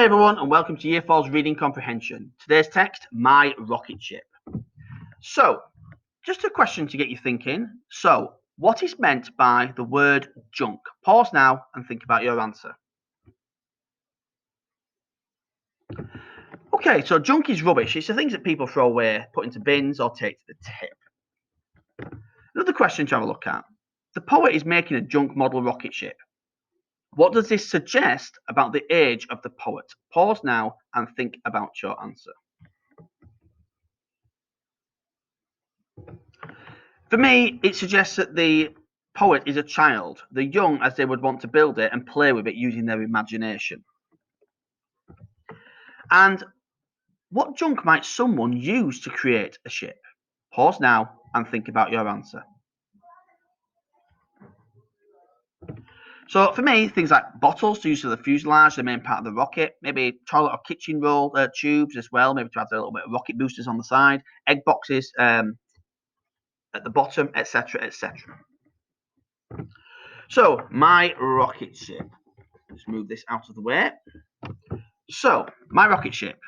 Hey everyone, and welcome to Year 4's Reading Comprehension. Today's text, My Rocket Ship. So, just a question to get you thinking. So, what is meant by the word junk? Pause now and think about your answer. Okay, so junk is rubbish. It's the things that people throw away, put into bins, or take to the tip. Another question to have a look at. The poet is making a junk model rocket ship. What does this suggest about the age of the poet? Pause now and think about your answer. For me, it suggests that the poet is a child, the young as they would want to build it and play with it using their imagination. And what junk might someone use to create a ship? Pause now and think about your answer. So for me, things like bottles to use for the fuselage, the main part of the rocket, maybe toilet or kitchen roll tubes as well, maybe to add a little bit of rocket boosters on the side, egg boxes at the bottom, etc., etc. So my rocket ship. Let's move this out of the way. So my rocket ship.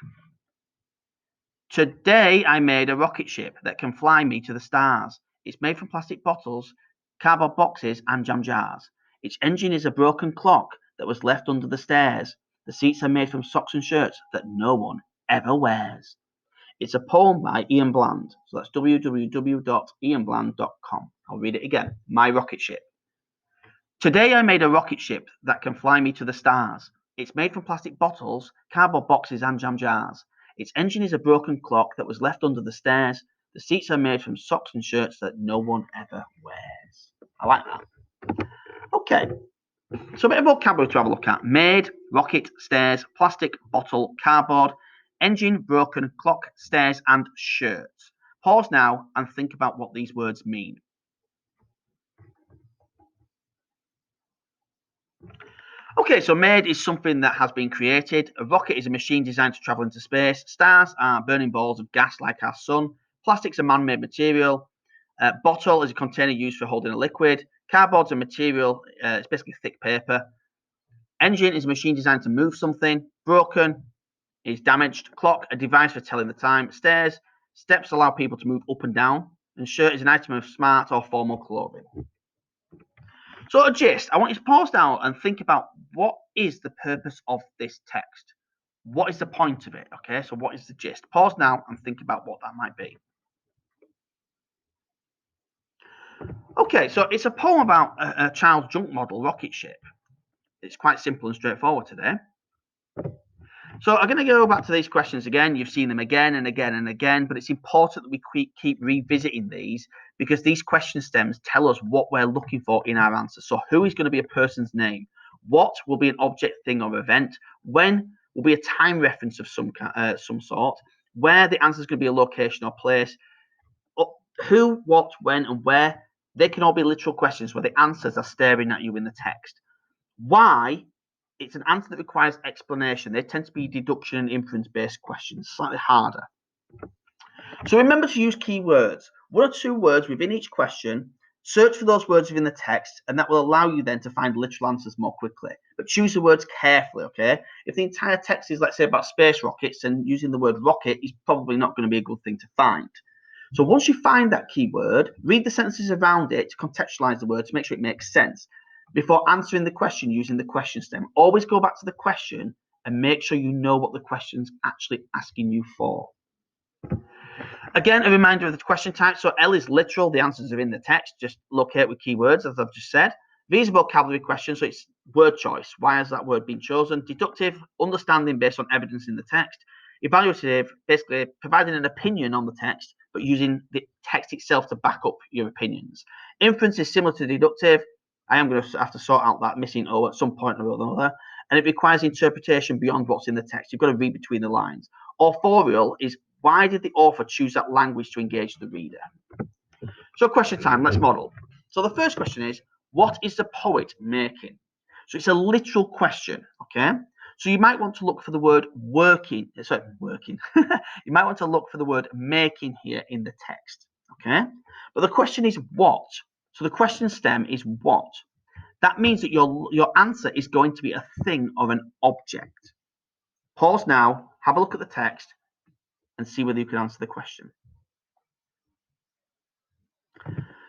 Today I made a rocket ship that can fly me to the stars. It's made from plastic bottles, cardboard boxes, and jam jars. Its engine is a broken clock that was left under the stairs. The seats are made from socks and shirts that no one ever wears. It's a poem by Ian Bland. So that's www.ianbland.com. I'll read it again. My rocket ship. Today I made a rocket ship that can fly me to the stars. It's made from plastic bottles, cardboard boxes, and jam jars. Its engine is a broken clock that was left under the stairs. The seats are made from socks and shirts that no one ever wears. I like that. Okay, so a bit of vocabulary to have a look at. Made, rocket, stairs, plastic, bottle, cardboard, engine, broken, clock, stairs, and shirts. Pause now and think about what these words mean. Okay, so made is something that has been created. A rocket is a machine designed to travel into space. Stars are burning balls of gas like our sun. Plastic's a man-made material. Bottle is a container used for holding a liquid. Cardboard's a material, it's basically thick paper. Engine is a machine designed to move something. Broken is damaged. Clock, a device for telling the time. Stairs, steps allow people to move up and down. And shirt is an item of smart or formal clothing. So a gist, I want you to pause now and think about what is the purpose of this text? What is the point of it? Okay, so what is the gist? Pause now and think about what that might be. Okay, so it's a poem about a child's junk model rocket ship. It's quite simple and straightforward today. So I'm going to go back to these questions again. You've seen them again and again and again, but it's important that we keep revisiting these because these question stems tell us what we're looking for in our answer. So who is going to be a person's name? What will be an object, thing, or event? When will be a time reference of some sort? Where the answer is going to be a location or place? Who, what, when, and where? They can all be literal questions where the answers are staring at you in the text. Why? It's an answer that requires explanation. They tend to be deduction and inference-based questions, slightly harder. So remember to use keywords. 1 or 2 words within each question. Search for those words within the text, and that will allow you then to find literal answers more quickly. But choose the words carefully, okay? If the entire text is, let's say, about space rockets, then using the word rocket is probably not going to be a good thing to find. So once you find that keyword, read the sentences around it to contextualize the word to make sure it makes sense. Before answering the question using the question stem, always go back to the question and make sure you know what the question's actually asking you for. Again, a reminder of the question type. So L is literal, the answers are in the text, just locate with keywords, as I've just said. V is a vocabulary question, so it's word choice. Why has that word been chosen? Deductive, understanding based on evidence in the text. Evaluative, basically providing an opinion on the text, but using the text itself to back up your opinions. Inference is similar to deductive. I am going to have to sort out that missing O at some point or another. And it requires interpretation beyond what's in the text. You've got to read between the lines. Authorial is why did the author choose that language to engage the reader? So question time, let's model. So the first question is, what is the poet making? So it's a literal question, okay? So you might want to look for the word working. You might want to look for the word making here in the text, okay? But the question is what? So the question stem is what? That means that your answer is going to be a thing or an object. Pause now, have a look at the text, and see whether you can answer the question.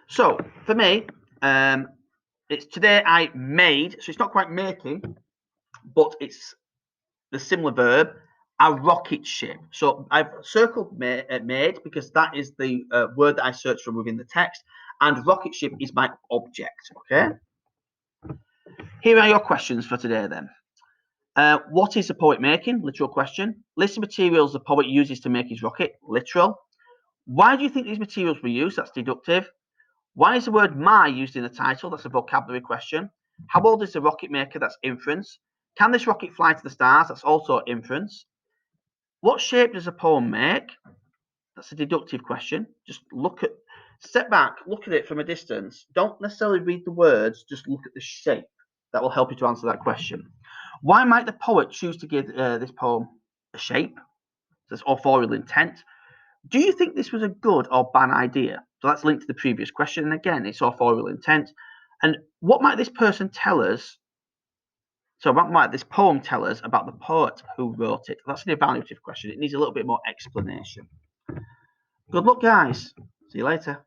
So for me, it's today I made, so it's not quite making, but it's the similar verb, a rocket ship. So I've circled made because that is the word that I searched for within the text, and rocket ship is my object, okay? Here are your questions for today then. What is the poet making? Literal question. List the materials the poet uses to make his rocket. Literal. Why do you think these materials were used? That's deductive. Why is the word my used in the title? That's a vocabulary question. How old is the rocket maker? That's inference. Can this rocket fly to the stars? That's also inference. What shape does a poem make? That's a deductive question. Just step back, look at it from a distance. Don't necessarily read the words, just look at the shape. That will help you to answer that question. Why might the poet choose to give this poem a shape? That's authorial intent. Do you think this was a good or bad idea? So that's linked to the previous question. And again, it's authorial intent. And what might this person tell us? So what might this poem tell us about the poet who wrote it? That's an evaluative question. It needs a little bit more explanation. Good luck, guys. See you later.